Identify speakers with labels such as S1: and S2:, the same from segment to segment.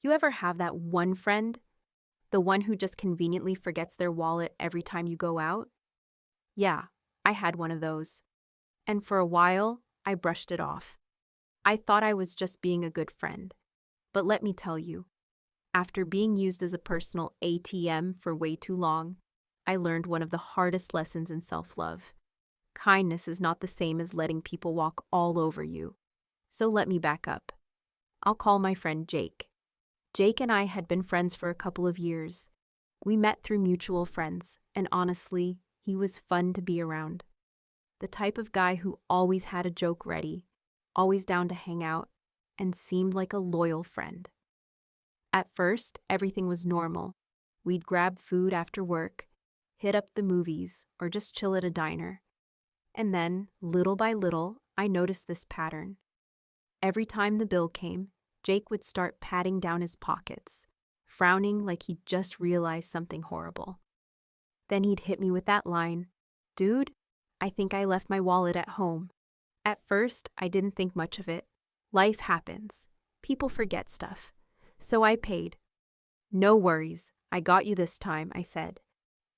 S1: You ever have that one friend? The one who just conveniently forgets their wallet every time you go out? Yeah, I had one of those. And for a while, I brushed it off. I thought I was just being a good friend. But let me tell you, after being used as a personal ATM for way too long, I learned one of the hardest lessons in self-love. Kindness is not the same as letting people walk all over you. So let me back up. I'll call my friend Jake. Jake and I had been friends for a couple of years. We met through mutual friends, and honestly, he was fun to be around. The type of guy who always had a joke ready, always down to hang out, and seemed like a loyal friend. At first, everything was normal. We'd grab food after work, hit up the movies, or just chill at a diner. And then, little by little, I noticed this pattern. Every time the bill came, Jake would start patting down his pockets, frowning like he'd just realized something horrible. Then he'd hit me with that line, "Dude, I think I left my wallet at home." At first, I didn't think much of it. Life happens. People forget stuff. So I paid. "No worries, I got you this time," I said.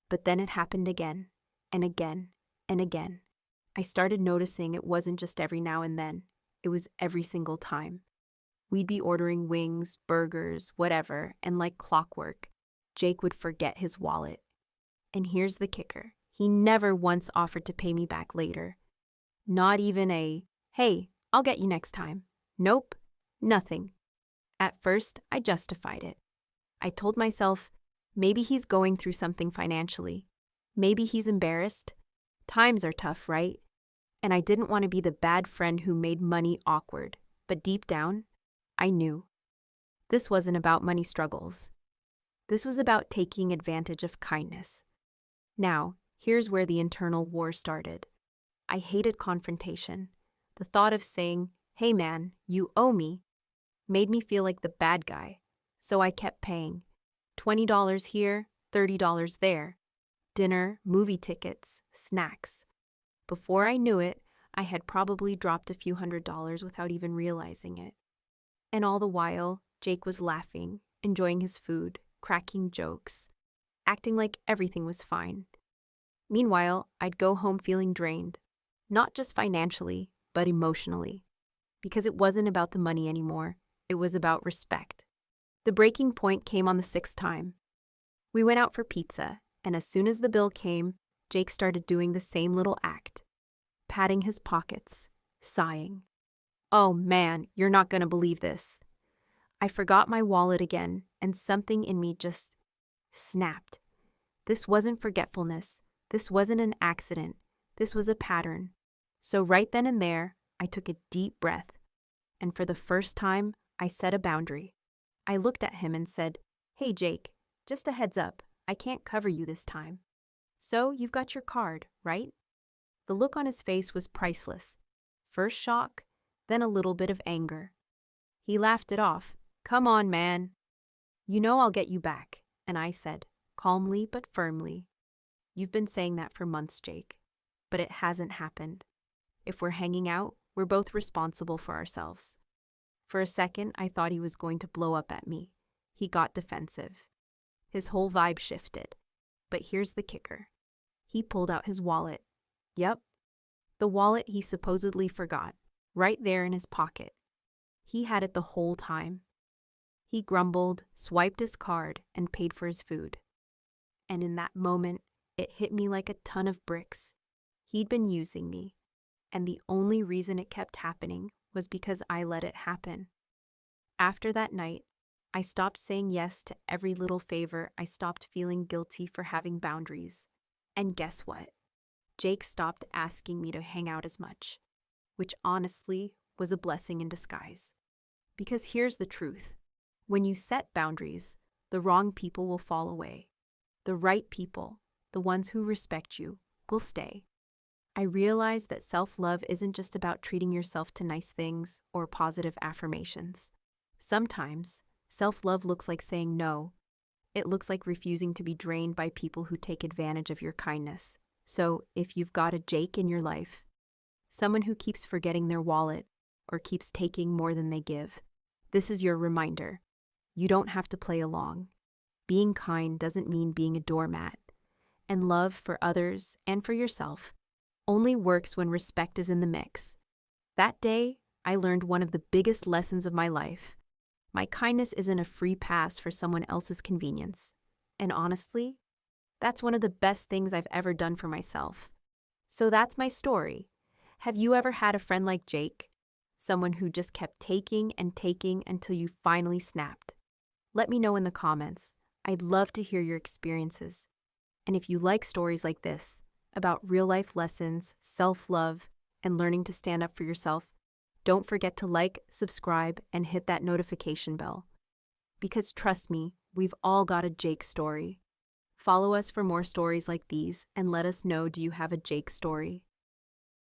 S1: But then it happened again, and again, and again. I started noticing it wasn't just every now and then. It was every single time. We'd be ordering wings, burgers, whatever, and like clockwork, Jake would forget his wallet. And here's the kicker. He never once offered to pay me back later. Not even a, "Hey, I'll get you next time." Nope, nothing. At first, I justified it. I told myself, maybe he's going through something financially. Maybe he's embarrassed. Times are tough, right? And I didn't want to be the bad friend who made money awkward. But deep down, I knew. This wasn't about money struggles. This was about taking advantage of kindness. Now, here's where the internal war started. I hated confrontation. The thought of saying, "Hey man, you owe me," made me feel like the bad guy. So I kept paying. $20 here, $30 there. Dinner, movie tickets, snacks. Before I knew it, I had probably dropped a few $100s without even realizing it. And all the while, Jake was laughing, enjoying his food, cracking jokes, acting like everything was fine. Meanwhile, I'd go home feeling drained, not just financially, but emotionally. Because it wasn't about the money anymore, it was about respect. The breaking point came on the 6th time. We went out for pizza, and as soon as the bill came, Jake started doing the same little act, patting his pockets, sighing. Oh man, you're not gonna believe this. I forgot my wallet again, and something in me just snapped. This wasn't forgetfulness. This wasn't an accident. This was a pattern. So right then and there, I took a deep breath, and for the first time, I set a boundary. I looked at him and said, "Hey Jake, just a heads up, I can't cover you this time. So you've got your card, right?" The look on his face was priceless. First shock, then a little bit of anger. He laughed it off. "Come on, man. You know I'll get you back." And I said, calmly but firmly, "You've been saying that for months, Jake, but it hasn't happened. If we're hanging out, we're both responsible for ourselves." For a second, I thought he was going to blow up at me. He got defensive. His whole vibe shifted. But here's the kicker. He pulled out his wallet. Yep, the wallet he supposedly forgot, right there in his pocket. He had it the whole time. He grumbled, swiped his card, and paid for his food. And in that moment, it hit me like a ton of bricks. He'd been using me, and the only reason it kept happening was because I let it happen. After that night, I stopped saying yes to every little favor. I stopped feeling guilty for having boundaries. And guess what? Jake stopped asking me to hang out as much, which honestly was a blessing in disguise. Because here's the truth. When you set boundaries, the wrong people will fall away. The right people, the ones who respect you, will stay. I realized that self-love isn't just about treating yourself to nice things or positive affirmations. Sometimes, self-love looks like saying no. It looks like refusing to be drained by people who take advantage of your kindness. So, if you've got a Jake in your life, someone who keeps forgetting their wallet or keeps taking more than they give, this is your reminder. You don't have to play along. Being kind doesn't mean being a doormat. And love for others and for yourself only works when respect is in the mix. That day, I learned one of the biggest lessons of my life. My kindness isn't a free pass for someone else's convenience. And honestly, that's one of the best things I've ever done for myself. So that's my story. Have you ever had a friend like Jake? Someone who just kept taking and taking until you finally snapped? Let me know in the comments. I'd love to hear your experiences. And if you like stories like this, about real-life lessons, self-love, and learning to stand up for yourself, don't forget to like, subscribe, and hit that notification bell. Because trust me, we've all got a Jake story. Follow us for more stories like these and let us know, do you have a Jake story?